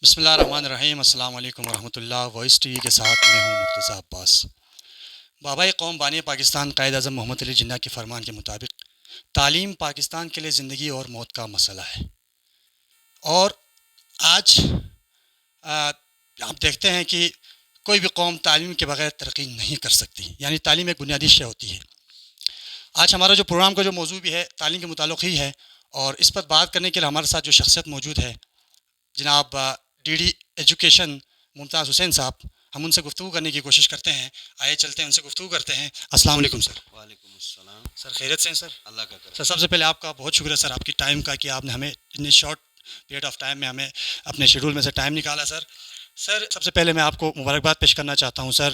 بسم اللہ الرحمن الرحیم۔ السلام علیکم ورحمۃ اللہ۔ وائس ٹی وی کے ساتھ میں ہوں مرتضی عباس۔ بابائے قوم بانی پاکستان قائد اعظم محمد علی جناح کے فرمان کے مطابق تعلیم پاکستان کے لیے زندگی اور موت کا مسئلہ ہے، اور آج آپ دیکھتے ہیں کہ کوئی بھی قوم تعلیم کے بغیر ترقی نہیں کر سکتی، یعنی تعلیم ایک بنیادی شے ہوتی ہے۔ آج ہمارا جو پروگرام کا جو موضوع بھی ہے تعلیم کے متعلق ہی ہے، اور اس پر بات کرنے کے لیے ہمارے ساتھ جو شخصیت موجود ہے جناب ڈی ڈی ایجوکیشن ممتاز حسین صاحب، ہم ان سے گفتگو کرنے کی کوشش کرتے ہیں۔ آئے چلتے ہیں ان سے گفتگو کرتے ہیں۔ السلام علیکم سر۔ وعلیکم السلام۔ سر خیریت سے ہیں سر؟ اللہ کا کرم۔ سر سب سے پہلے آپ کا بہت شکریہ سر، آپ کی ٹائم کا، کہ آپ نے ہمیں اتنے شارٹ پیریڈ آف ٹائم میں ہمیں اپنے شیڈول میں سے ٹائم نکالا سر۔ سر سب سے پہلے میں آپ کو مبارکباد پیش کرنا چاہتا ہوں سر،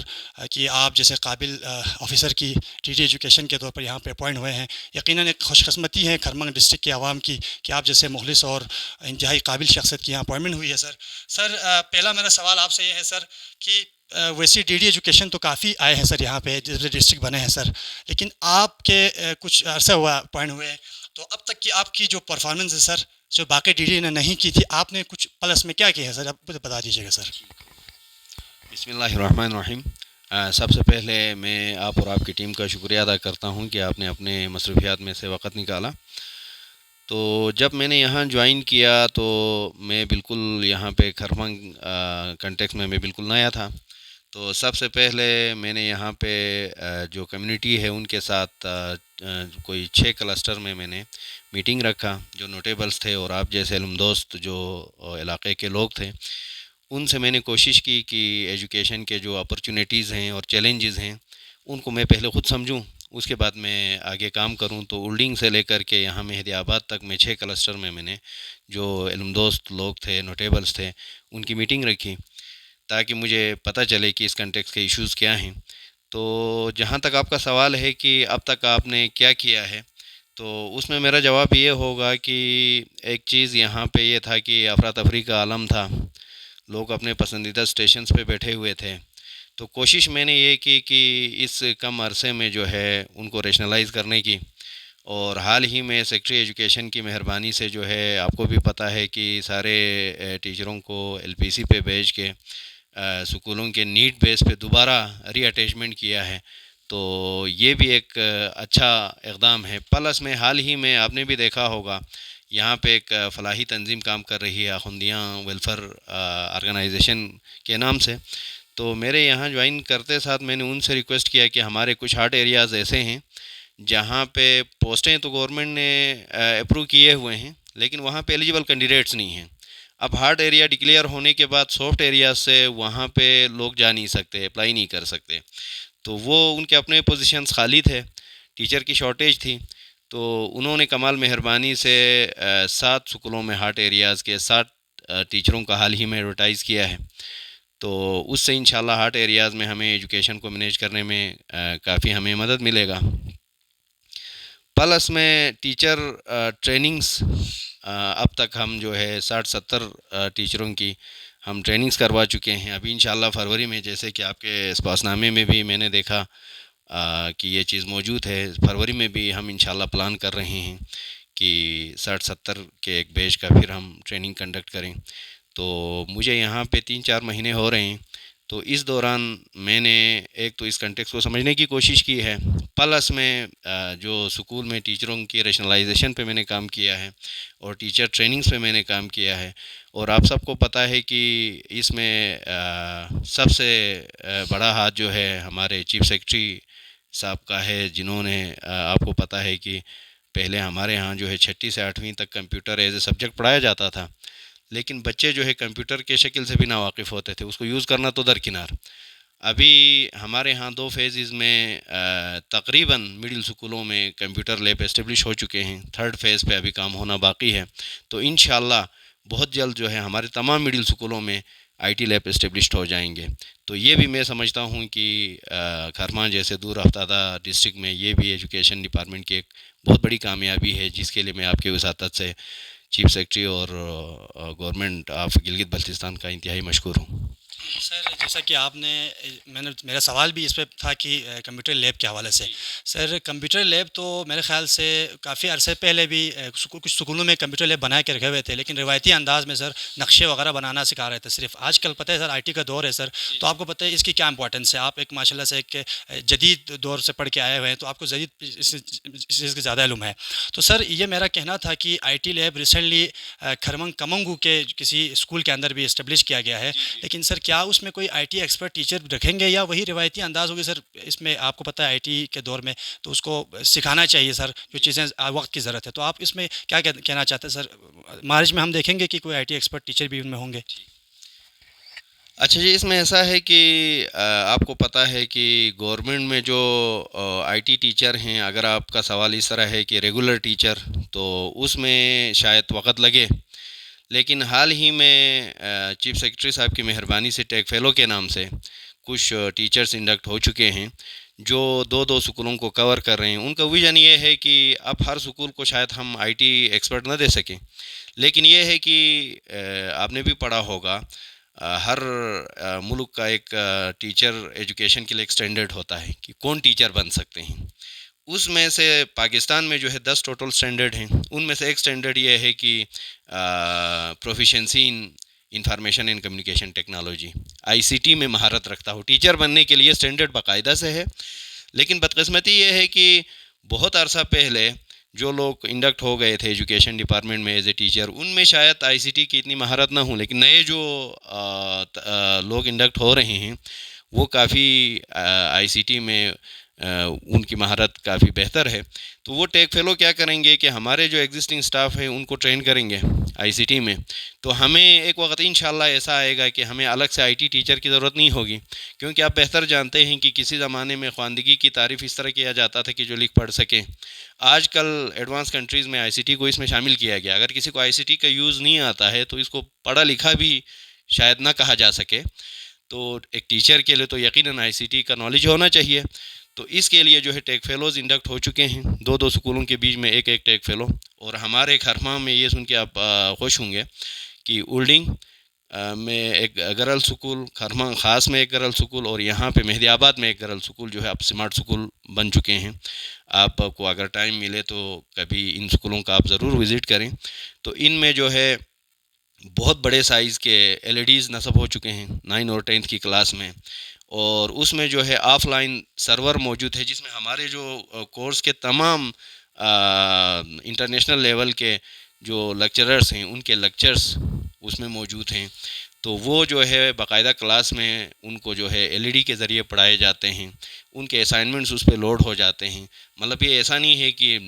کہ آپ جیسے قابل آفیسر کی ڈی ڈی ایجوکیشن کے طور پر یہاں پہ اپوائنٹ ہوئے ہیں۔ یقیناً ایک خوش قسمتی ہے کھرمنگ ڈسٹرکٹ کے عوام کی کہ آپ جیسے مخلص اور انتہائی قابل شخصیت کی یہاں اپوائنٹمنٹ ہوئی ہے سر۔ سر پہلا میرا سوال آپ سے یہ ہے سر کہ ویسی ڈی ڈی ایجوکیشن تو کافی آئے ہیں سر یہاں پہ، ڈسٹرکٹ بنے ہیں سر، لیکن آپ کے کچھ عرصہ ہوا اپوائنٹ ہوئے، تو اب تک کی آپ کی جو پرفارمنس ہے سر، جو باقی ڈی ڈی نے نہیں کی تھی، آپ نے کچھ پلس میں کیا کیا ہے سر؟ آپ مجھے بتا دیجیے گا سر۔ بسم اللہ الرحمن الرحیم۔ سب سے پہلے میں آپ اور آپ کی ٹیم کا شکریہ ادا کرتا ہوں کہ آپ نے اپنے مصروفیات میں سے وقت نکالا۔ تو جب میں نے یہاں جوائن کیا تو میں بالکل یہاں پہ کھرمنگ کنٹیکس میں بالکل نیا تھا۔ تو سب سے پہلے میں نے یہاں پہ جو کمیونٹی ہے ان کے ساتھ کوئی 6 کلسٹر میں نے میٹنگ رکھا، جو نوٹیبلز تھے اور آپ جیسے علم دوست جو علاقے کے لوگ تھے، ان سے میں نے کوشش کی کہ ایجوکیشن کے جو اپرچونیٹیز ہیں اور چیلنجز ہیں ان کو میں پہلے خود سمجھوں، اس کے بعد میں آگے کام کروں۔ تو اولڈنگ سے لے کر کے یہاں مہدی آباد تک میں 6 کلسٹر میں نے جو علم دوست لوگ تھے، نوٹیبلز تھے، ان کی میٹنگ رکھی تاکہ مجھے پتہ چلے کہ اس کنٹیکس کے ایشوز کیا ہیں۔ تو جہاں تک آپ کا سوال ہے کہ اب تک آپ نے کیا کیا ہے، تو اس میں میرا جواب یہ ہوگا کہ ایک چیز یہاں پہ یہ تھا کہ افراتفری کا عالم تھا، لوگ اپنے پسندیدہ اسٹیشنز پہ بیٹھے ہوئے تھے۔ تو کوشش میں نے یہ کی کہ اس کم عرصے میں جو ہے ان کو ریشنلائز کرنے کی، اور حال ہی میں سیکٹری ایجوکیشن کی مہربانی سے جو ہے آپ کو بھی پتہ ہے کہ سارے ٹیچروں کو ایل پی سی پہ بھیج کے سکولوں کے نیڈ بیس پہ دوبارہ ری اٹیچمنٹ کیا ہے۔ تو یہ بھی ایک اچھا اقدام ہے۔ پلس میں حال ہی میں آپ نے بھی دیکھا ہوگا یہاں پہ ایک فلاحی تنظیم کام کر رہی ہے، آخوندیاں ویلفیئر آرگنائزیشن کے نام سے۔ تو میرے یہاں جوائن کرتے ساتھ میں نے ان سے ریکویسٹ کیا کہ ہمارے کچھ ہارٹ ایریاز ایسے ہیں جہاں پہ پوسٹیں تو گورنمنٹ نے اپروو کیے ہوئے ہیں، لیکن وہاں پہ ایلیجیبل کینڈیڈیٹس نہیں ہیں۔ اب ہارڈ ایریا ڈکلیئر ہونے کے بعد سافٹ ایریاز سے وہاں پہ لوگ جا نہیں سکتے، اپلائی نہیں کر سکتے۔ تو وہ ان کے اپنے پوزیشنز خالی تھے، ٹیچر کی شارٹیج تھی، تو انہوں نے کمال مہربانی سے 7 سکولوں میں ہارٹ ایریاز کے 60 ٹیچروں کا حال ہی میں ایڈورٹائز کیا ہے۔ تو اس سے انشاءاللہ ہارٹ ایریاز میں ہمیں ایجوکیشن کو مینیج کرنے میں کافی ہمیں مدد ملے گا۔ پلس میں ٹیچر ٹریننگز اب تک ہم جو ہے 60-70 ٹیچروں کی ہم ٹریننگز کروا چکے ہیں۔ ابھی انشاءاللہ فروری میں، جیسے کہ آپ کے اس پاس نامے میں بھی میں نے دیکھا کہ یہ چیز موجود ہے، فروری میں بھی ہم انشاءاللہ پلان کر رہے ہیں کہ 60-70 کے ایک بیچ کا پھر ہم ٹریننگ کنڈکٹ کریں۔ تو مجھے یہاں پہ 3-4 مہینے ہو رہے ہیں، تو اس دوران میں نے ایک تو اس کنٹیکس کو سمجھنے کی کوشش کی ہے، پلس میں جو سکول میں ٹیچروں کی ریشنلائزیشن پہ میں نے کام کیا ہے اور ٹیچر ٹریننگز پہ میں نے کام کیا ہے۔ اور آپ سب کو پتہ ہے کہ اس میں سب سے بڑا ہاتھ جو ہے ہمارے چیف سیکرٹری صاحب کا ہے، جنہوں نے آپ کو پتہ ہے کہ پہلے ہمارے ہاں جو ہے 6 سے 8ویں تک کمپیوٹر ایز اے سبجیکٹ پڑھایا جاتا تھا، لیکن بچے جو ہے کمپیوٹر کے شکل سے بھی ناواقف ہوتے تھے، اس کو یوز کرنا تو درکنار۔ ابھی ہمارے ہاں 2 فیزز میں تقریباً مڈل سکولوں میں کمپیوٹر لیب اسٹیبلش ہو چکے ہیں، 3rd فیز پہ ابھی کام ہونا باقی ہے۔ تو انشاءاللہ بہت جلد جو ہے ہمارے تمام مڈل سکولوں میں آئی ٹی لیب اسٹیبلشڈ ہو جائیں گے۔ تو یہ بھی میں سمجھتا ہوں کہ کھرما جیسے دور افتادہ ڈسٹرکٹ میں یہ بھی ایجوکیشن ڈپارٹمنٹ کی ایک بہت بڑی کامیابی ہے، جس کے لیے میں آپ کے وساطت سے چیف سیکرٹری اور گورنمنٹ آف گلگت بلتستان کا انتہائی مشکور ہوں۔ سر جیسا کہ آپ نے میرا سوال بھی اس پہ تھا کہ کمپیوٹر لیب کے حوالے سے سر، کمپیوٹر لیب تو میرے خیال سے کافی عرصے پہلے بھی کچھ سکولوں میں کمپیوٹر لیب بنا کے رکھے ہوئے تھے، لیکن روایتی انداز میں سر نقشے وغیرہ بنانا سکھا رہے تھے صرف. آج کل پتہ ہے سر آئی ٹی کا دور ہے سر، تو آپ کو پتہ ہے اس کی کیا امپورٹنس ہے. آپ ایک ماشاء اللہ سے ایک جدید دور سے پڑھ کے آئے ہوئے ہیں، تو آپ کو جدید اس چیز کا زیادہ علم ہے. تو سر یہ میرا کہنا تھا کہ IT lab recently Kharmang کمنگو کے کسی اسکول کے اندر بھی اسٹیبلش کیا گیا ہے، لیکن سر کیا اس میں کوئی آئی ٹی ایکسپرٹ ٹیچر رکھیں گے یا وہی روایتی انداز ہوگی سر؟ اس میں آپ کو پتہ ہے آئی ٹی کے دور میں تو اس کو سکھانا چاہیے سر، جو چیزیں وقت کی ضرورت ہے. تو آپ اس میں کیا کہنا چاہتے ہیں سر؟ مارچ میں ہم دیکھیں گے کہ کوئی آئی ٹی ایکسپرٹ ٹیچر بھی ان میں ہوں گے؟ اچھا جی، اس میں ایسا ہے کہ آپ کو پتہ ہے کہ گورنمنٹ میں جو آئی ٹی ٹیچر ہیں، اگر آپ کا سوال اس طرح ہے کہ ریگولر ٹیچر، تو اس میں شاید وقت لگے، لیکن حال ہی میں چیف سیکرٹری صاحب کی مہربانی سے ٹیک فیلو کے نام سے کچھ ٹیچرز انڈکٹ ہو چکے ہیں جو دو سکولوں کو کور کر رہے ہیں. ان کا ویژن یہ ہے کہ اب ہر سکول کو شاید ہم آئی ٹی ایکسپرٹ نہ دے سکیں، لیکن یہ ہے کہ آپ نے بھی پڑھا ہوگا، ہر ملک کا ایک ٹیچر ایجوکیشن کے لیے ایک اسٹینڈرڈ ہوتا ہے کہ کون ٹیچر بن سکتے ہیں. اس میں سے پاکستان میں جو ہے 10 ٹوٹل اسٹینڈرڈ ہیں. ان میں سے ایک اسٹینڈرڈ یہ ہے کہ proficiency in information and communication technology, I C T میں مہارت رکھتا ہو. ٹیچر بننے کے لیے اسٹینڈرڈ باقاعدہ سے ہے، لیکن بدقسمتی یہ ہے کہ بہت عرصہ پہلے جو لوگ انڈکٹ ہو گئے تھے ایجوکیشن ڈپارٹمنٹ میں ایز اے ٹیچر، ان میں شاید آئی سی ٹی کی اتنی مہارت نہ ہوں، لیکن نئے جو لوگ انڈکٹ ہو رہے ہیں وہ کافی آئی سی ٹی میں ان کی مہارت کافی بہتر ہے. تو وہ ٹیک فیلو کیا کریں گے کہ ہمارے جو ایگزسٹنگ سٹاف ہیں ان کو ٹرین کریں گے آئی سی ٹی میں. تو ہمیں ایک وقت انشاءاللہ ایسا آئے گا کہ ہمیں الگ سے آئی ٹی ٹیچر کی ضرورت نہیں ہوگی، کیونکہ آپ بہتر جانتے ہیں کہ کسی زمانے میں خواندگی کی تعریف اس طرح کیا جاتا تھا کہ جو لکھ پڑھ سکیں. آج کل ایڈوانس کنٹریز میں آئی سی ٹی کو اس میں شامل کیا گیا. اگر کسی کو آئی سی ٹی کا یوز نہیں آتا ہے تو اس کو پڑھا لکھا بھی شاید نہ کہا جا سکے. تو ایک ٹیچر کے لیے تو یقیناً آئی سی ٹی کا نالج ہونا چاہیے. تو اس کے لیے جو ہے ٹیک فیلوز انڈکٹ ہو چکے ہیں، دو سکولوں کے بیچ میں ایک ٹیک فیلو. اور ہمارے کھرما میں یہ سن کے آپ خوش ہوں گے کہ اولڈنگ میں ایک گرل سکول، کھرما خاص میں ایک گرل سکول، اور یہاں پہ مہدی آباد میں ایک گرل سکول جو ہے اب سمارٹ سکول بن چکے ہیں. آپ کو اگر ٹائم ملے تو کبھی ان سکولوں کا آپ ضرور وزٹ کریں. تو ان میں جو ہے بہت بڑے سائز کے ایل ای ڈیز نصب ہو چکے ہیں 9 اور 10 کی کلاس میں، اور اس میں جو ہے آف لائن سرور موجود ہے جس میں ہمارے جو کورس کے تمام انٹرنیشنل لیول کے جو لیکچررز ہیں ان کے لیکچرز اس میں موجود ہیں. تو وہ جو ہے باقاعدہ کلاس میں ان کو جو ہے ایل ای ڈی کے ذریعے پڑھائے جاتے ہیں. ان کے اسائنمنٹس اس پہ لوڈ ہو جاتے ہیں. مطلب یہ ایسا نہیں ہے کہ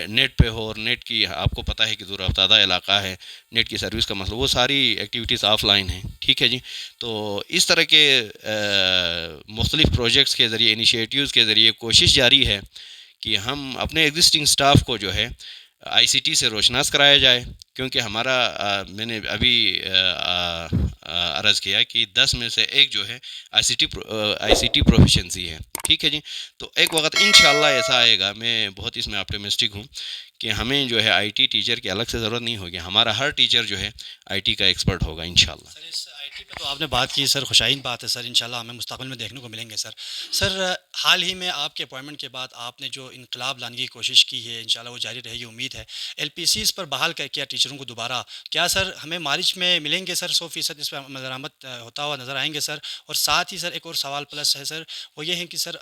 نیٹ پہ ہو، اور نیٹ کی آپ کو پتہ ہے کہ دور افتادہ علاقہ ہے، نیٹ کی سروس کا مسئلہ، وہ ساری ایکٹیویٹیز آف لائن ہیں. ٹھیک ہے جی. تو اس طرح کے مختلف پروجیکٹس کے ذریعے، انیشیٹیوز کے ذریعے کوشش جاری ہے کہ ہم اپنے ایگزسٹنگ سٹاف کو جو ہے آئی سی ٹی سے روشناس کرایا جائے. کیونکہ ہمارا میں نے ابھی عرض کیا کہ 10 میں سے ایک جو ہے آئی سی ٹی پروفیشنسی ہے. ٹھیک ہے جی. تو ایک وقت انشاءاللہ ایسا آئے گا، میں بہت اس میں آپٹیمسٹک ہوں کہ ہمیں جو ہے آئی ٹی ٹیچر کی الگ سے ضرورت نہیں ہوگی. ہمارا ہر ٹیچر جو ہے آئی ٹی کا ایکسپرٹ ہوگا انشاءاللہ. سر اس آئی ٹی پہ تو آپ نے بات کی سر، خوشائن بات ہے سر، انشاءاللہ ہمیں مستقبل میں دیکھنے کو ملیں گے سر. سر حال ہی میں آپ کے اپوائنٹمنٹ کے بعد آپ نے جو انقلاب لانے کی کوشش کی ہے، انشاءاللہ وہ جاری رہے گی امید ہے. ایل پی سیز پر بحال کر کیا ٹیچروں کو دوبارہ، کیا سر ہمیں مارچ میں ملیں گے سر 100% اس پہ مزاحمت ہوتا ہوا نظر آئیں گے سر؟ اور ساتھ ہی سر ایک اور سوال پلس ہے سر، وہ یہ ہے کہ سر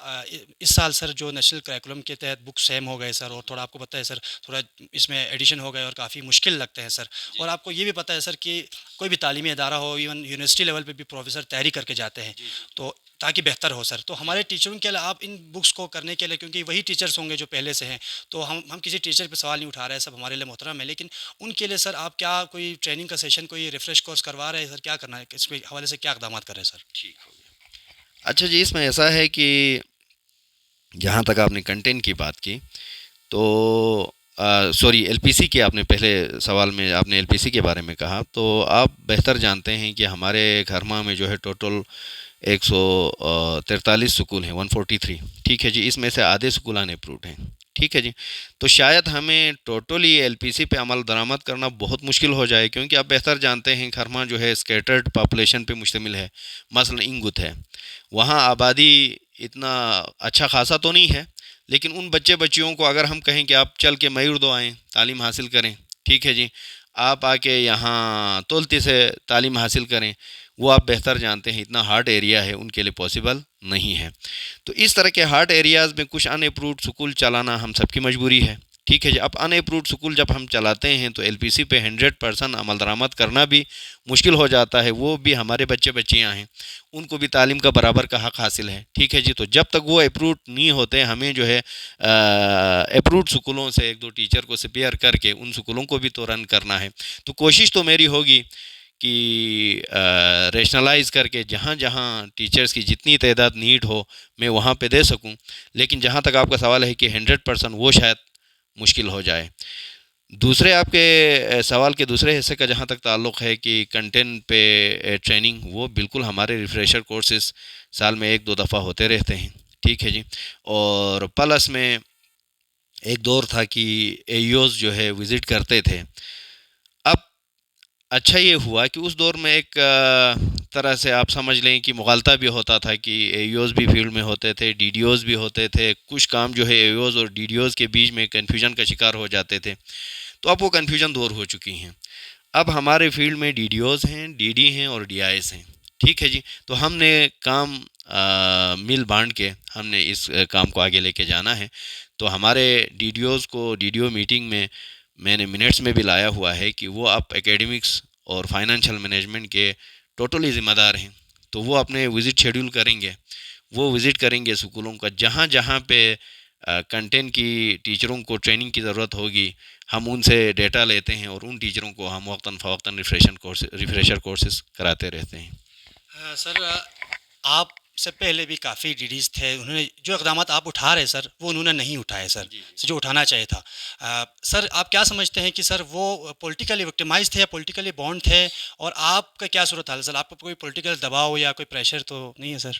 اس سال سر جو نیشنل کریکولم کے تحت بک سیم ہو گئے سر، اور تھوڑا آپ کو پتہ ہے سر تھوڑا اس میں ایڈیشن ہو گئے اور کافی مشکل لگتے ہیں سر. اور آپ کو یہ بھی پتہ ہے سر کہ کوئی بھی تعلیمی ادارہ ہو، ایون یونیورسٹی لیول پہ بھی پروفیسر تیاری کر کے جاتے ہیں تو تاکہ بہتر ہو سر. تو ہمارے ٹیچروں کے لیے آپ ان بکس کو کرنے کے لیے، کیونکہ وہی ٹیچرس ہوں گے جو پہلے سے ہیں، تو ہم کسی ٹیچر پہ سوال نہیں اٹھا رہے ہیں، سب ہمارے لیے محترم ہے، لیکن ان کے لیے سر آپ کیا کوئی ٹریننگ کا سیشن، کوئی ریفریش کورس کروا رہے ہیں سر؟ کیا کرنا ہے اس کے حوالے سے، کیا اقدامات کر رہے ہیں سر؟ ٹھیک ہو گیا. اچھا جی، اس میں ایسا ہے کہ جہاں تک آپ نے کنٹینٹ کی بات کی تو ایل پی سی کے آپ نے پہلے سوال میں آپ نے ایل پی سی کے بارے میں کہا، تو آپ بہتر جانتے ہیں کہ ہمارے کھرما میں جو ہے ٹوٹل 143 سکول ہیں، 143. ٹھیک ہے جی. اس میں سے آدھے سکول ان اپروڈ ہیں. ٹھیک ہے جی. تو شاید ہمیں ٹوٹلی ایل پی سی پہ عمل درآمد کرنا بہت مشکل ہو جائے، کیونکہ آپ بہتر جانتے ہیں کھرما جو ہے اسکیٹرڈ پاپولیشن پہ مشتمل ہے. مثلا انگت ہے، وہاں آبادی اتنا اچھا خاصا تو نہیں ہے، لیکن ان بچے بچیوں کو اگر ہم کہیں کہ آپ چل کے میوردو آئیں تعلیم حاصل کریں، ٹھیک ہے جی، آپ آ کے یہاں تولتی سے تعلیم حاصل کریں، وہ آپ بہتر جانتے ہیں اتنا ہارڈ ایریا ہے، ان کے لیے پاسبل نہیں ہے. تو اس طرح کے ہارڈ ایریاز میں کچھ ان اپروڈ سکول چلانا ہم سب کی مجبوری ہے. ٹھیک ہے جی. اب ان اپروڈ سکول جب ہم چلاتے ہیں تو ایل پی سی پہ 100% عمل درآمد کرنا بھی مشکل ہو جاتا ہے. وہ بھی ہمارے بچے بچیاں ہیں، ان کو بھی تعلیم کا برابر کا حق حاصل ہے. ٹھیک ہے جی. تو جب تک وہ اپروڈ نہیں ہوتے، ہمیں جو ہے اپروڈ سکولوں سے ایک دو ٹیچر کو سپیئر کر کے ان سکولوں کو بھی تو رن کرنا ہے. تو کوشش تو میری ہوگی کہ ریشنلائز کر کے جہاں جہاں ٹیچرز کی جتنی تعداد نیڈ ہو میں وہاں پہ دے سکوں. لیکن جہاں تک آپ کا سوال ہے کہ 100% وہ شاید مشکل ہو جائے. دوسرے آپ کے سوال کے دوسرے حصے کا جہاں تک تعلق ہے کہ کنٹینٹ پہ ٹریننگ، وہ بالکل ہمارے ریفریشر کورسز سال میں 1-2 دفعہ ہوتے رہتے ہیں. ٹھیک ہے جی. اور پلس میں ایک دور تھا کہ اے یوز جو ہے وزٹ کرتے تھے. اب اچھا یہ ہوا کہ اس دور میں ایک طرح سے آپ سمجھ لیں کہ مغالطہ بھی ہوتا تھا کہ اے اوز بھی فیلڈ میں ہوتے تھے، ڈی ڈی اوز بھی ہوتے تھے. کچھ کام جو ہے اے اوز اور ڈی ڈی اوز کے بیچ میں کنفیوژن کا شکار ہو جاتے تھے. تو اب وہ کنفیوژن دور ہو چکی ہیں. اب ہمارے فیلڈ میں ڈی ڈی اوز ہیں، ڈی ڈی ہیں اور ڈی آئی ایس ہیں. ٹھیک ہے جی. تو ہم نے کام مل بانٹ کے ہم نے اس کام کو آگے لے کے جانا ہے. تو ہمارے ڈی ڈی اوز کو ڈی ڈی او میٹنگ میں نے منٹس میں بھی لایا ہوا ہے کہ وہ آپ اکیڈمکس اور فائنینشیل مینجمنٹ کے ٹوٹلی ذمہ دار ہیں. تو وہ اپنے وزٹ شیڈول کریں گے، وہ وزٹ کریں گے اسکولوں کا. جہاں جہاں پہ کنٹینٹ کی ٹیچروں کو ٹریننگ کی ضرورت ہوگی، ہم ان سے ڈیٹا لیتے ہیں اور ان ٹیچروں کو ہم وقتاً فوقتاً ریفریشر کورسز کراتے رہتے ہیں. سر آپ سے پہلے بھی کافی ڈی ڈیز تھے، انہوں نے جو اقدامات آپ اٹھا رہے سر وہ انہوں نے نہیں اٹھائے سر، جو اٹھانا چاہیے تھا. سر آپ کیا سمجھتے ہیں کہ سر وہ پولیٹیکلی وکٹمائز تھے یا پولیٹیکلی بانڈ تھے، اور آپ کا کیا صورت حال ہے سر؟ آپ کو کوئی پولیٹیکل دباؤ یا کوئی پریشر تو نہیں ہے سر؟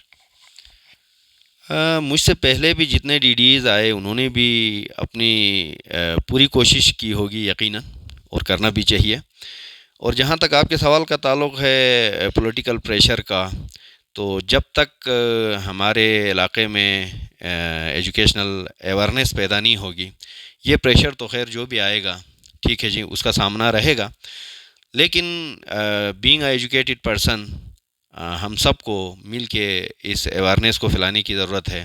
مجھ سے پہلے بھی جتنے ڈی ڈیز آئے انہوں نے بھی اپنی پوری کوشش کی ہوگی یقیناً، اور کرنا بھی چاہیے. اور جہاں تک آپ کے سوال کا تعلق ہے پولیٹیکل پریشر کا، تو جب تک ہمارے علاقے میں ایجوکیشنل ایویرنیس پیدا نہیں ہوگی، یہ پریشر تو خیر جو بھی آئے گا، ٹھیک ہے جی، اس کا سامنا رہے گا. لیکن بینگ اے ایجوکیٹڈ پرسن، ہم سب کو مل کے اس ایویرنیس کو پھیلانے کی ضرورت ہے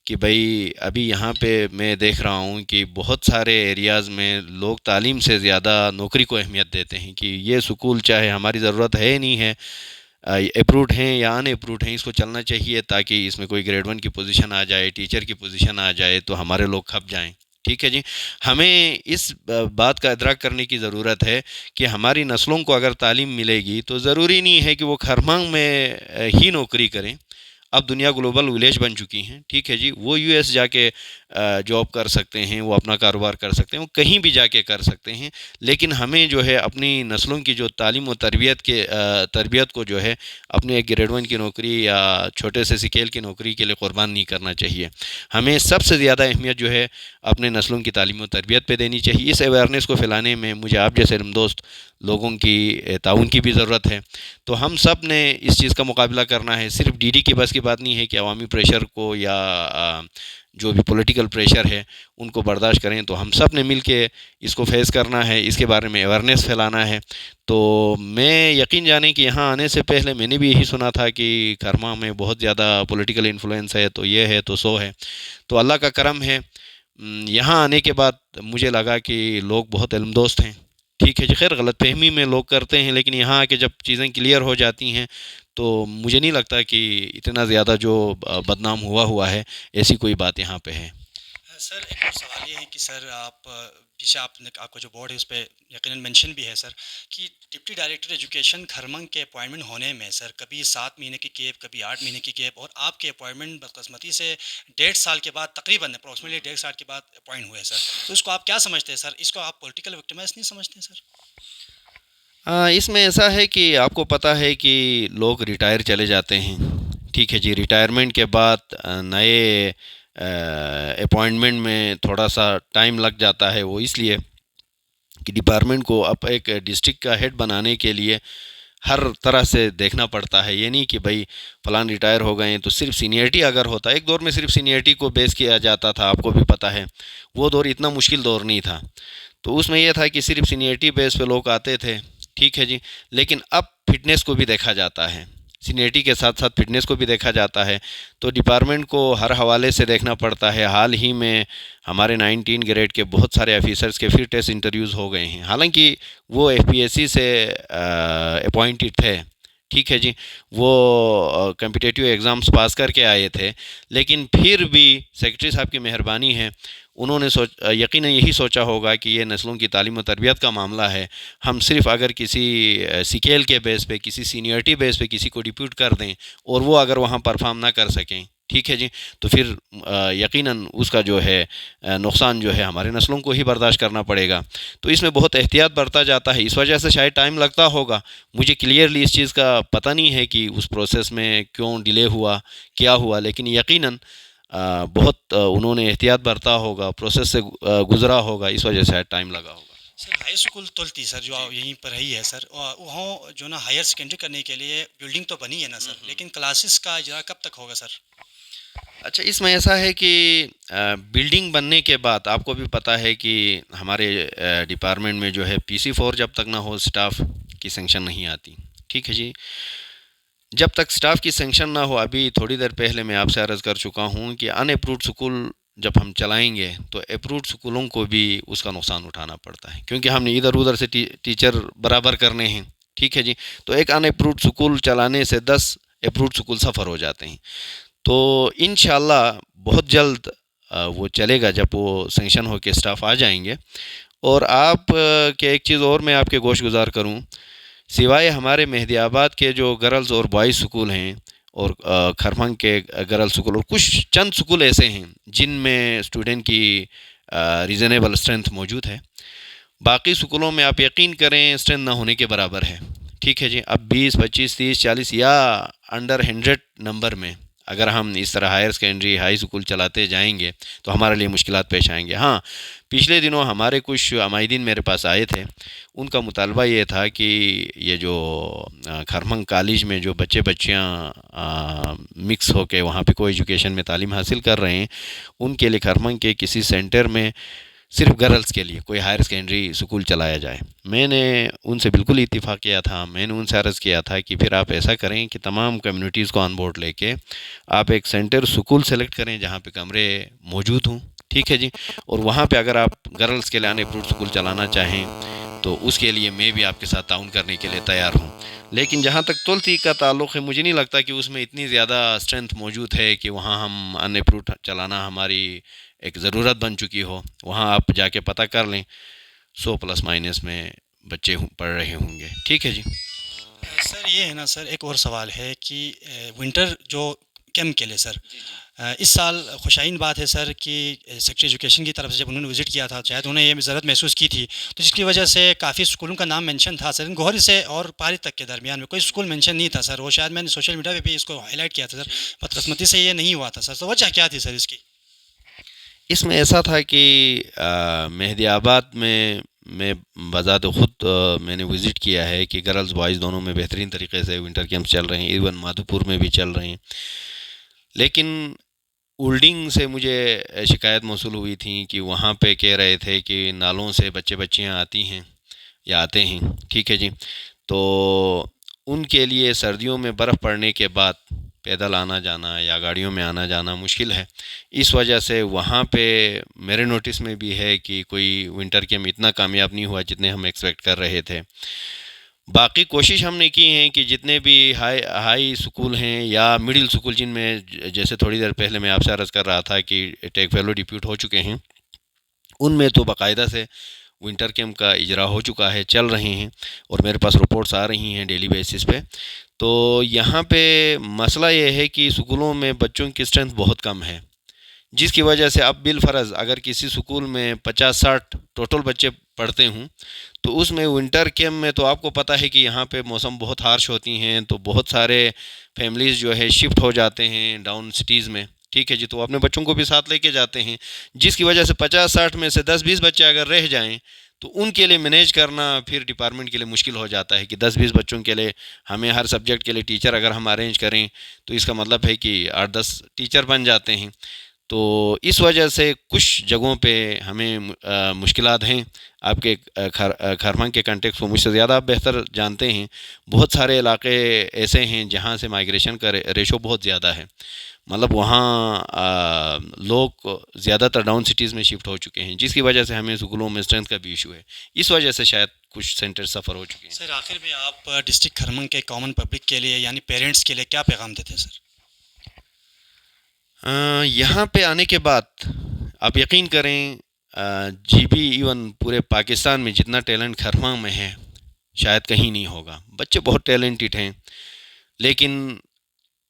کہ بھائی ابھی یہاں پہ میں دیکھ رہا ہوں کہ بہت سارے ایریاز میں لوگ تعلیم سے زیادہ نوکری کو اہمیت دیتے ہیں کہ یہ سکول چاہے ہماری ضرورت ہے نہیں ہے، اپروڈ ہیں یا ان اپروڈ ہیں، اس کو چلنا چاہیے تاکہ اس میں کوئی گریڈ 1 کی پوزیشن آ جائے، ٹیچر کی پوزیشن آ جائے تو ہمارے لوگ کھپ جائیں. ٹھیک ہے جی. ہمیں اس بات کا ادراک کرنے کی ضرورت ہے کہ ہماری نسلوں کو اگر تعلیم ملے گی تو ضروری نہیں ہے کہ وہ کھرمنگ میں ہی نوکری کریں. اب دنیا گلوبل ولیج بن چکی ہیں. ٹھیک ہے جی. وہ یو ایس جا کے جاب کر سکتے ہیں، وہ اپنا کاروبار کر سکتے ہیں، وہ کہیں بھی جا کے کر سکتے ہیں. لیکن ہمیں جو ہے اپنی نسلوں کی جو تعلیم و تربیت کو جو ہے اپنے ایک گریڈ 1 کی نوکری یا چھوٹے سے سکیل کی نوکری کے لیے قربان نہیں کرنا چاہیے. ہمیں سب سے زیادہ اہمیت جو ہے اپنے نسلوں کی تعلیم و تربیت پہ دینی چاہیے. اس اویئرنیس کو پھیلانے میں مجھے آپ جیسے علم دوست لوگوں کی تعاون کی بھی ضرورت ہے. تو ہم سب نے اس چیز کا مقابلہ کرنا ہے. صرف ڈی ڈی کی بس کی بات نہیں ہے کہ عوامی پریشر کو یا جو بھی پولیٹیکل پریشر ہے ان کو برداشت کریں. تو ہم سب نے مل کے اس کو فیس کرنا ہے، اس کے بارے میں اویئرنیس پھیلانا ہے. تو میں یقین جانیں کہ یہاں آنے سے پہلے میں نے بھی یہی سنا تھا کہ کھرما میں بہت زیادہ پولیٹیکل انفلوئنس ہے، تو یہ ہے تو سو ہے. تو اللہ کا کرم ہے، یہاں آنے کے بعد مجھے لگا کہ لوگ بہت علم دوست ہیں. ٹھیک ہے جی. خیر غلط فہمی میں لوگ کرتے ہیں، لیکن یہاں آ کے جب چیزیں کلیئر ہو جاتی ہیں تو مجھے نہیں لگتا کہ اتنا زیادہ جو بدنام ہوا ہے ایسی کوئی بات یہاں پہ ہے. سر ایک اور سوال یہ ہے کہ سر آپ پیچھے آپ کا جو بورڈ ہے اس پہ یقیناً مینشن بھی ہے سر کہ ڈپٹی ڈائریکٹر ایجوکیشن کھرمنگ کے اپوائنٹمنٹ ہونے میں سر کبھی 7 مہینے کی گیپ، کبھی 8 مہینے کی گیپ، اور آپ کے اپوائنٹمنٹ بدقسمتی سے 1.5 سال کے بعد، تقریباً اپروکسیمیٹلی 1.5 سال کے بعد اپوائنٹ ہوئے سر. تو اس کو آپ کیا سمجھتے ہیں سر؟ اس کو آپ پولیٹیکل وکٹمائز نہیں سمجھتے ہیں سر؟ اس میں ایسا ہے کہ آپ کو پتہ ہے کہ لوگ ریٹائر چلے جاتے ہیں. ٹھیک ہے جی. ریٹائرمنٹ کے بعد نئے اپوائنٹمنٹ میں تھوڑا سا ٹائم لگ جاتا ہے، وہ اس لیے کہ ڈپارٹمنٹ کو اب ایک ڈسٹرکٹ کا ہیڈ بنانے کے لیے ہر طرح سے دیکھنا پڑتا ہے. یہ نہیں کہ بھائی فلان ریٹائر ہو گئے ہیں تو صرف سینئرٹی اگر ہوتا، ایک دور میں صرف سینئرٹی کو بیس کیا جاتا تھا، آپ کو بھی پتہ ہے وہ دور اتنا مشکل دور نہیں تھا. تو اس میں یہ تھا کہ صرف سینئرٹی بیس پہ لوگ آتے تھے، ٹھیک ہے جی. لیکن اب فٹنس کو بھی دیکھا جاتا ہے، سینئرٹی کے ساتھ ساتھ فٹنس کو بھی دیکھا جاتا ہے. تو ڈپارٹمنٹ کو ہر حوالے سے دیکھنا پڑتا ہے. حال ہی میں ہمارے 19 گریڈ کے بہت سارے آفیسرز کے فٹ ٹیسٹ انٹرویوز ہو گئے ہیں، حالانکہ وہ ایف پی ایس سی سے اپوائنٹڈ تھے، ٹھیک ہے جی. وہ کمپٹیٹیو ایگزامس پاس کر کے آئے تھے، لیکن پھر بھی سیکرٹری صاحب کی مہربانی ہے، انہوں نے یقیناً یہی سوچا ہوگا کہ یہ نسلوں کی تعلیم و تربیت کا معاملہ ہے. ہم صرف اگر کسی سکیل کے بیس پہ، کسی سینئرٹی بیس پہ کسی کو ڈپیوٹ کر دیں اور وہ اگر وہاں پرفارم نہ کر سکیں، ٹھیک ہے جی، تو پھر یقیناً اس کا جو ہے نقصان جو ہے ہمارے نسلوں کو ہی برداشت کرنا پڑے گا. تو اس میں بہت احتیاط برتا جاتا ہے، اس وجہ سے شاید ٹائم لگتا ہوگا. مجھے کلیئرلی اس چیز کا پتہ نہیں ہے کہ اس پروسیس میں کیوں ڈیلے ہوا، کیا ہوا، لیکن یقیناً بہت انہوں نے احتیاط برتا ہوگا، پروسیس سے گزرا ہوگا، اس وجہ سے ٹائم لگا ہوگا. سر ہائی اسکول تلتی سر جو یہیں پر ہی ہے سر، وہاں جو نا ہائر سیکنڈری کرنے کے لیے بلڈنگ تو بنی ہے نا سر، لیکن کلاسز کا اجرا کب تک ہوگا سر؟ اچھا، اس میں ایسا ہے کہ بلڈنگ بننے کے بعد آپ کو بھی پتہ ہے کہ ہمارے ڈپارٹمنٹ میں جو ہے PC4 جب تک نہ ہو اسٹاف کی سینکشن نہیں آتی، ٹھیک ہے جی. جب تک اسٹاف کی سینکشن نہ ہو، ابھی تھوڑی دیر پہلے میں آپ سے عرض کر چکا ہوں کہ ان اپروڈ سکول جب ہم چلائیں گے تو اپروڈ سکولوں کو بھی اس کا نقصان اٹھانا پڑتا ہے، کیونکہ ہم نے ادھر ادھر سے ٹیچر برابر کرنے ہیں، ٹھیک ہے جی. تو ایک ان اپروڈ سکول چلانے سے 10 اپروڈ سکول سفر ہو جاتے ہیں. تو انشاءاللہ بہت جلد وہ چلے گا جب وہ سینکشن ہو کے اسٹاف آ جائیں گے. اور آپ کے ایک چیز اور میں آپ کے گوش گزار کروں، سوائے ہمارے مہدی آباد کے جو گرلز اور بوائز سکول ہیں اور کھرمنگ کے گرلز سکول اور کچھ چند سکول ایسے ہیں جن میں اسٹوڈنٹ کی ریزنیبل اسٹرینتھ موجود ہے، باقی سکولوں میں آپ یقین کریں اسٹرینتھ نہ ہونے کے برابر ہے، ٹھیک ہے جی. اب 20 25 30 40 یا انڈر 100 نمبر میں اگر ہم اس طرح ہائر سیکنڈری ہائی اسکول چلاتے جائیں گے تو ہمارے لیے مشکلات پیش آئیں گے. ہاں، پچھلے دنوں ہمارے کچھ عمائدین میرے پاس آئے تھے، ان کا مطالبہ یہ تھا کہ یہ جو کھرمنگ کالج میں جو بچیاں مکس ہو کے وہاں پہ کو ایجوکیشن میں تعلیم حاصل کر رہے ہیں، ان کے لیے کھرمنگ کے کسی سینٹر میں صرف گرلز کے لیے کوئی ہائر سیکنڈری سکول چلایا جائے. میں نے ان سے بالکل اتفاق کیا تھا، میں نے ان سے عرض کیا تھا کہ پھر آپ ایسا کریں کہ تمام کمیونٹیز کو آن بورڈ لے کے آپ ایک سینٹر سکول سلیکٹ کریں جہاں پہ کمرے موجود ہوں، ٹھیک ہے جی. اور وہاں پہ اگر آپ گرلز کے لیے ان اپروڈ سکول چلانا چاہیں تو اس کے لیے میں بھی آپ کے ساتھ تعاون کرنے کے لیے تیار ہوں. لیکن جہاں تک تلتی کا تعلق ہے، مجھے نہیں لگتا کہ اس میں اتنی زیادہ اسٹرینتھ موجود ہے کہ وہاں ہم ان اپروڈ چلانا ہماری ایک ضرورت بن چکی ہو. وہاں آپ جا کے پتہ کر لیں، 100 پلس مائنس میں بچے پڑھ رہے ہوں گے، ٹھیک ہے جی. سر یہ ہے نا سر، ایک اور سوال ہے کہ ونٹر جو کیمپ کے لیے سر، اس سال خوشائن بات ہے سر کہ سیکٹری ایجوکیشن کی طرف سے جب انہوں نے وزٹ کیا تھا شاید انہوں نے یہ ضرورت محسوس کی تھی، تو جس کی وجہ سے کافی اسکولوں کا نام مینشن تھا سر. گوہری سے اور پاری تک کے درمیان میں کوئی اسکول مینشن نہیں تھا سر. وہ شاید میں نے سوشل میڈیا پہ بھی اس کو ہائی لائٹ کیا تھا سر، بدقسمتی سے یہ نہیں ہوا تھا سر. تو وجہ کیا تھی سر اس کی؟ اس میں ایسا تھا کہ مہدی آباد میں بذات خود میں نے وزٹ کیا ہے کہ گرلز بوائز دونوں میں بہترین طریقے سے ونٹر کیمپس چل رہے ہیں، ایون مادھوپور میں بھی چل رہے ہیں. لیکن اولڈنگ سے مجھے شکایت موصول ہوئی تھی کہ وہاں پہ کہہ رہے تھے کہ نالوں سے بچیاں آتی ہیں یا آتے ہیں، ٹھیک ہے جی. تو ان کے لیے سردیوں میں برف پڑنے کے بعد پیدل آنا جانا یا گاڑیوں میں آنا جانا مشکل ہے. اس وجہ سے وہاں پہ میرے نوٹس میں بھی ہے کہ کوئی ونٹر کیمپ اتنا کامیاب نہیں ہوا جتنے ہم ایکسپیکٹ کر رہے تھے. باقی کوشش ہم نے کی ہیں کہ جتنے بھی ہائی سکول ہیں یا مڈل سکول جن میں جیسے تھوڑی دیر پہلے میں آپ سے عرض کر رہا تھا کہ ٹیک فیلو ڈپیوٹ ہو چکے ہیں، ان میں تو باقاعدہ سے ونٹر کیمپ کا اجرا ہو چکا ہے، چل رہے ہیں اور میرے پاس رپورٹس آ رہی ہیں ڈیلی بیسس پہ. تو یہاں پہ مسئلہ یہ ہے کہ سکولوں میں بچوں کی اسٹرینتھ بہت کم ہے، جس کی وجہ سے اب بالفرض اگر کسی سکول میں 50-60 ٹوٹل بچے پڑھتے ہوں تو اس میں ونٹر کیمپ میں تو آپ کو پتہ ہے کہ یہاں پہ موسم بہت ہارش ہوتی ہیں، تو بہت سارے فیملیز جو ہے شفٹ ہو جاتے ہیں ڈاؤن سٹیز میں، ٹھیک ہے جی، تو اپنے بچوں کو بھی ساتھ لے کے جاتے ہیں، جس کی وجہ سے 50-60 میں سے 10-20 بچے اگر رہ جائیں تو ان کے لیے مینیج کرنا پھر ڈپارٹمنٹ کے لیے مشکل ہو جاتا ہے کہ 10-20 بچوں کے لیے ہمیں ہر سبجیکٹ کے لیے ٹیچر اگر ہم ارینج کریں تو اس کا مطلب ہے کہ 8-10 ٹیچر بن جاتے ہیں. تو اس وجہ سے کچھ جگہوں پہ ہمیں مشکلات ہیں. آپ کے کھرمن کے کنٹیکس کو مجھ سے زیادہ آپ بہتر جانتے ہیں. بہت سارے علاقے ایسے ہیں جہاں سے مائگریشن کا ریشو بہت زیادہ ہے، مطلب وہاں لوگ زیادہ تر ڈاؤن سٹیز میں شفٹ ہو چکے ہیں، جس کی وجہ سے ہمیں اسکولوں میں اسٹرینتھ کا بھی ایشو ہے. اس وجہ سے شاید کچھ سینٹر سفر ہو چکے ہیں. سر آخر میں آپ ڈسٹرکٹ کھرمن کے کامن پبلک کے لیے یعنی پیرنٹس کے لیے کیا پیغام دیتے ہیں سر؟ یہاں پہ آنے کے بعد آپ یقین کریں جی بی ایون پورے پاکستان میں جتنا ٹیلنٹ کھرمن میں ہے شاید کہیں نہیں ہوگا. بچے بہت ٹیلنٹڈ ہیں، لیکن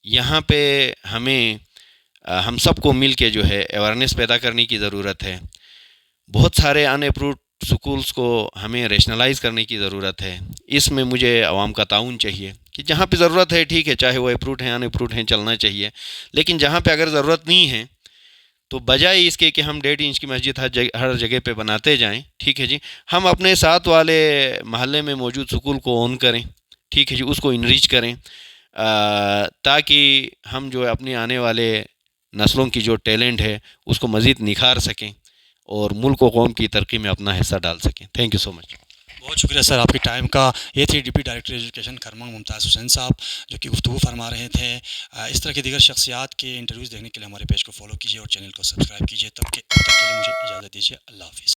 یہاں پہ ہمیں ہم سب کو مل کے جو ہے اویئرنیس پیدا کرنے کی ضرورت ہے. بہت سارے ان اپروڈ سکولز کو ہمیں ریشنلائز کرنے کی ضرورت ہے. اس میں مجھے عوام کا تعاون چاہیے کہ جہاں پہ ضرورت ہے ٹھیک ہے، چاہے وہ اپروڈ ہیں ان اپروڈ ہیں، چلنا چاہیے. لیکن جہاں پہ اگر ضرورت نہیں ہے تو بجائے اس کے کہ ہم 1.5 انچ کی مسجد ہر جگہ پہ بناتے جائیں، ٹھیک ہے جی، ہم اپنے ساتھ والے محلے میں موجود سکول کو اون کریں، ٹھیک ہے جی، اس کو انریچ کریں تاکہ ہم جو اپنے آنے والے نسلوں کی جو ٹیلنٹ ہے اس کو مزید نکھار سکیں اور ملک و قوم کی ترقی میں اپنا حصہ ڈال سکیں. تھینک یو سو مچ. بہت شکریہ سر آپ کی ٹائم کا. یہ تھی ڈپٹی ڈائریکٹر ایجوکیشن کھرمن ممتاز حسین صاحب جو کہ گفتگو فرما رہے تھے. اس طرح کی دیگر شخصیات کے انٹرویوز دیکھنے کے لیے ہمارے پیج کو فالو کیجیے اور چینل کو سبسکرائب کیجیے. تب تک کے لیے مجھے اجازت دیجیے. اللہ حافظ.